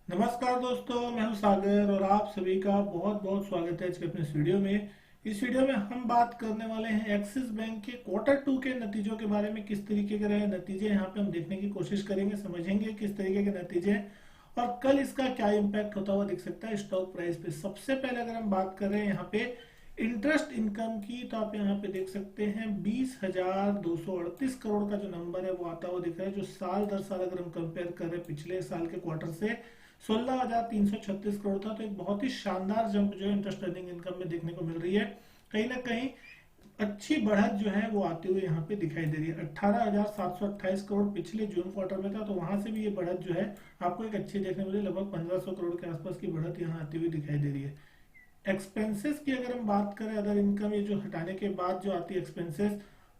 नमस्कार दोस्तों, मैं हूं सागर और आप सभी का बहुत बहुत स्वागत है आज के अपने इस वीडियो में। इस वीडियो में हम बात करने वाले हैं एक्सिस बैंक के क्वार्टर 2 के नतीजों के बारे में। किस तरीके के रहे नतीजे यहाँ पे हम देखने की कोशिश करेंगे, समझेंगे किस तरीके के नतीजे हैं और कल इसका क्या इम्पैक्ट होता हुआ दिख सकता है स्टॉक प्राइस पे। सबसे पहले अगर हम बात कर रहे हैं यहाँ पे इंटरेस्ट इनकम की, तो आप यहाँ पे देख सकते हैं 20,238 करोड़ का जो नंबर है वो आता हुआ दिख रहा है, जो साल दर साल अगर हम कंपेयर कर रहे हैं पिछले साल के क्वार्टर से 16,336 करोड़ था। तो एक बहुत ही शानदार जंप जो है इंटरेस्ट अर्निंग इनकम में देखने को मिल रही है। कहीं ना कहीं अच्छी बढ़त जो है वो आते हुए यहाँ पे दिखाई दे रही है। 18,728 करोड़ पिछले जून क्वार्टर में था, तो वहां से भी ये बढ़त जो है आपको एक अच्छी देखने को मिली। लगभग 1,500 करोड़ के आसपास की बढ़त यहाँ आती हुई दिखाई दे रही है। एक्सपेंसेस की अगर हम बात करें, अदर इनकम ये जो हटाने के बाद जो आती है एक्सपेंसेस,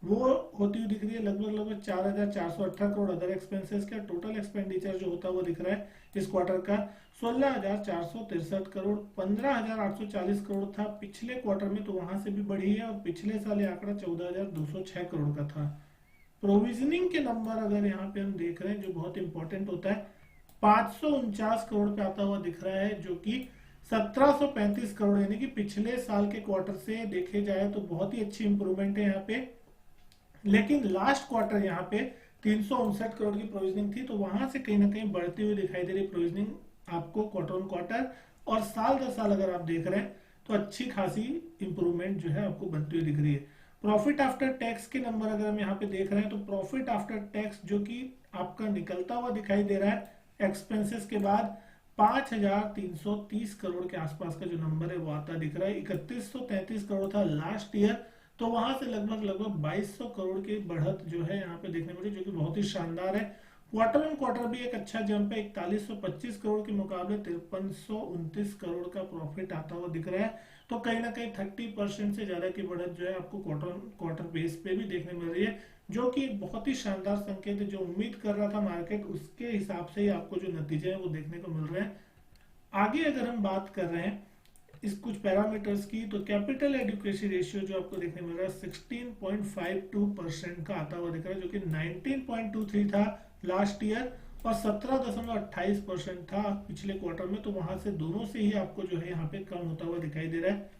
वो होती हुई दिख रही है लगभग लगभग 4,418 करोड़ अदर एक्सपेंसेस का। टोटल एक्सपेंडिचर जो होता है वो दिख रहा है इस क्वार्टर का 16,463 करोड़। 15,840 करोड़ था पिछले क्वार्टर में, तो वहां से भी बढ़ी है और पिछले साल ये आंकड़ा 14,206 करोड़ का था। प्रोविजनिंग के नंबर अगर यहाँ पे हम देख रहे हैं, जो बहुत इंपॉर्टेंट होता है, 549 करोड़ पे आता हुआ दिख रहा है, जो कि 1735 करोड़, यानी कि पिछले साल के क्वार्टर से देखे जाए तो बहुत ही अच्छी इंप्रूवमेंट है यहाँ पे। लेकिन लास्ट क्वार्टर यहाँ पे 359 करोड़ की प्रोविजनिंग थी, तो वहां से कहीं ना कहीं बढ़ती हुई दिखाई दे रही प्रोविजनिंग आपको क्वार्टर ऑन क्वार्टर। और साल दर साल अगर आप देख रहे हैं तो अच्छी खासी इंप्रूवमेंट जो है आपको बनती हुई दिख रही है। प्रॉफिट आफ्टर टैक्स के नंबर अगर हम यहाँ पे देख रहे हैं, तो प्रॉफिट आफ्टर टैक्स जो कि आपका निकलता हुआ दिखाई दे रहा है एक्सपेंसेस के बाद 5,330 करोड़ के आसपास का जो नंबर है वो आता दिख रहा है। 3,133 करोड़ था लास्ट ईयर, तो वहां से लगभग लगभग 2,200 करोड़ की बढ़त जो है यहाँ पे देखने मिली, जो कि बहुत ही शानदार है। क्वार्टर ऑन क्वार्टर भी एक अच्छा जंप है। 4,125 करोड़ के मुकाबले 5,329 करोड़ का प्रॉफिट आता हुआ दिख रहा है। तो कहीं ना कहीं 30% से ज्यादा की बढ़त जो है आपको क्वार्टर ऑन क्वार्टर बेस पे भी देखने मिल रही है, जो कि एक बहुत ही शानदार संकेत है। जो उम्मीद कर रहा था मार्केट, उसके हिसाब से ही आपको जो नतीजे हैं वो देखने को मिल रहे हैं। आगे अगर हम बात कर रहे हैं इस कुछ पैरामीटर्स की, तो कैपिटल एडिक्वेसी रेशियो जो आपको देखने मिल रहा है 16.52% का आता हुआ दिख रहा है, जो कि 19.23 था लास्ट ईयर और 17.28% था पिछले क्वार्टर में। तो वहां से दोनों से ही आपको जो है यहाँ पे कम होता हुआ दिखाई दे रहा है।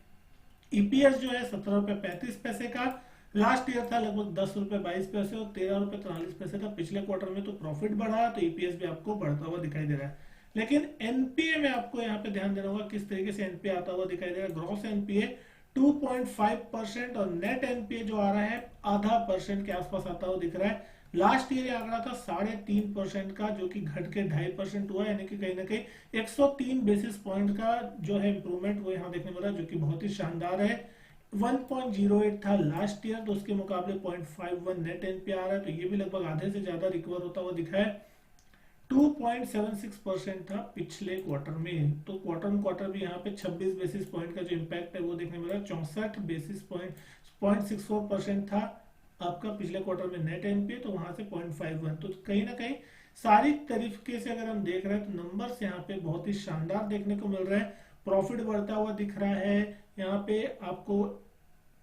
ईपीएस जो है 17 रुपए 35 पैसे का लास्ट ईयर था, लगभग 10 रुपए 22 पैसे और 13 रुपए 43 पैसे था पिछले क्वार्टर में। तो प्रॉफिट बढ़ा तो ईपीएस भी आपको बढ़ता हुआ दिखाई दे रहा है। लेकिन एनपीए में आपको यहाँ पे ध्यान देना होगा किस तरीके से एनपीए आता हुआ दिखाई दे रहा है। ग्रॉस एनपीए 2.5% और नेट एनपीए जो आ रहा है आधा परसेंट के आसपास आता हुआ दिख रहा है। लास्ट ईयर आंकड़ा था 3.5% का, जो कि घट के 2.5% हुआ, यानी कि कहीं ना कहीं 103 बेसिस पॉइंट का जो है इंप्रूवमेंट वो यहाँ देखने मिला, जो कि बहुत ही शानदार है। 1.08 था लास्ट ईयर, तो उसके मुकाबले 0.51 नेट एनपीए आ रहा है, तो ये भी लगभग आधे से ज्यादा रिकवर होता हुआ दिखा है। 2.76% था पिछले क्वार्टर में, तो क्वार्टर ऑन क्वार्टर भी यहाँ पे 26 बेसिस पॉइंट का जो इम्पैक्ट है वो देखने मिला। 64 बेसिस पॉइंट 0.64% था आपका पिछले क्वार्टर में नेट एनपीए, तो वहां से 0.51। तो कहीं ना कहीं सारी तरीके से अगर हम देख रहे हैं तो नंबर्स यहाँ पे बहुत ही शानदार देखने को मिल रहा है। प्रॉफिट बढ़ता हुआ दिख रहा है, यहाँ पे आपको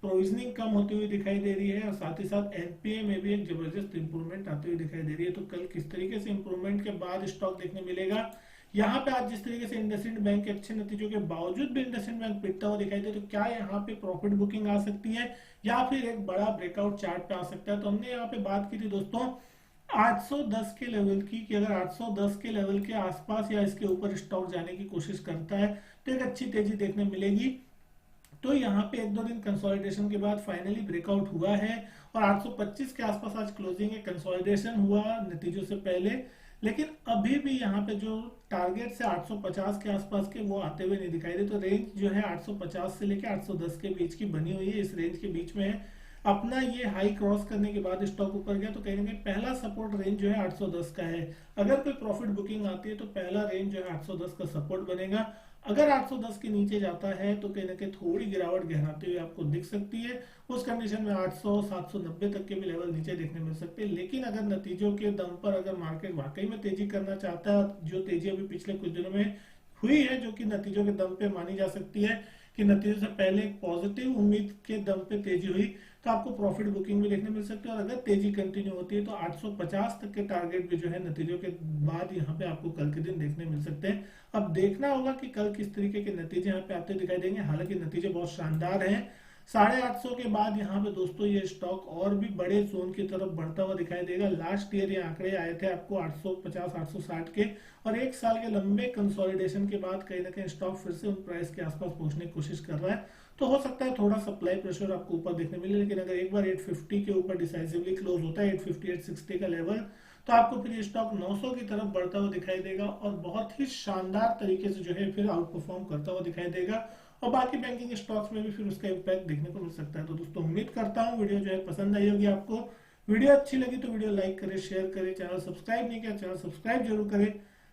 प्रोविजनिंग कम होती हुई दिखाई दे रही है और साथ ही साथ एनपीए में भी एक जबरदस्त इंप्रूवमेंट आती हुई दिखाई दे रही है। तो कल किस तरीके से इंप्रूवमेंट के बाद स्टॉक देखने मिलेगा। यहाँ पे आज जिस तरीके से इंडसइंड बैंक के अच्छे नतीजों के बावजूद भी इंडसइंड बैंक पिटता हुआ दिखाई दे, तो क्या यहाँ पे प्रॉफिट बुकिंग आ सकती है या फिर एक बड़ा ब्रेकआउट चार्ट पे आ सकता है। तो हमने यहाँ पे बात की थी दोस्तों 810 के लेवल की, कि अगर 810 के लेवल के आसपास या इसके ऊपर स्टॉक जाने की कोशिश करता है तो एक अच्छी तेजी देखने मिलेगी। तो यहाँ पे एक दो दिन कंसोलिडेशन के बाद फाइनली ब्रेकआउट हुआ है और 825 के आसपास आज क्लोजिंग है। कंसोलिडेशन हुआ नतीजों से पहले, लेकिन अभी भी यहाँ पे जो टारगेट से 850 के आसपास के वो आते हुए नहीं दिखाई दे। तो रेंज जो है 850 से लेकर 810 के बीच की बनी हुई है, इस रेंज के बीच में है। अपना ये हाई क्रॉस करने के बाद स्टॉक ऊपर गया, तो कहीं ना कहीं पहला सपोर्ट रेंज जो है 810 का है। अगर कोई प्रॉफिट बुकिंग आती है तो पहला रेंज जो है 810 का सपोर्ट बनेगा। अगर 810 के नीचे जाता है तो कहीं ना कहीं थोड़ी गिरावट गहराते हुए आपको दिख सकती है। उस कंडीशन में 800 790 तक के भी लेवल नीचे देखने मिल सकते हैं। लेकिन अगर नतीजों के दम पर अगर मार्केट वाकई में तेजी करना चाहता है, जो तेजी अभी पिछले कुछ दिनों में हुई है, जो कि नतीजों के दम पे मानी जा सकती है, कि नतीजे से पहले एक पॉजिटिव उम्मीद के दम पे तेजी हुई तो आपको प्रॉफिट बुकिंग भी देखने मिल सकती है, और अगर तेजी कंटिन्यू होती है तो 850 तक के टारगेट भी जो है नतीजों के बाद यहाँ पे आपको कल के दिन देखने मिल सकते हैं। अब देखना होगा कि कल किस तरीके के नतीजे यहाँ पे आते दिखाई देंगे। हालांकि नतीजे बहुत शानदार हैं, 850 के बाद यहाँ पे दोस्तों ये स्टॉक और भी बड़े जोन की तरफ बढ़ता हुआ दिखाई देगा। लास्ट ईयर ये आंकड़े आए थे आपको 850 860 के, और एक साल के लंबे कंसोलिडेशन के बाद कहीं ना कहीं स्टॉक फिर से उन प्राइस के आसपास पहुंचने की कोशिश कर रहा है। तो हो सकता है थोड़ा सप्लाई प्रेशर आपको ऊपर देखने मिले, लेकिन अगर एक बार 850 के ऊपर डिसाइसिवली क्लोज होता है 850 860 का लेवल, तो आपको फिर ये स्टॉक 900 की तरफ बढ़ता हुआ दिखाई देगा और बहुत ही शानदार तरीके से जो है फिर आउट परफॉर्म करता हुआ दिखाई देगा, और बाकी बैंकिंग स्टॉक्स में भी फिर उसका इम्पैक्ट देखने को मिल सकता है। तो दोस्तों उम्मीद करता हूँ वीडियो जो है पसंद आई होगी आपको। वीडियो अच्छी लगी तो वीडियो लाइक करें, शेयर करें, चैनल सब्सक्राइब नहीं किया चैनल सब्सक्राइब जरूर करें।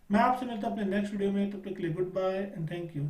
मैं आपसे मिलता हूं अपने नेक्स्ट वीडियो में, तब तक के लिए good bye and thank you.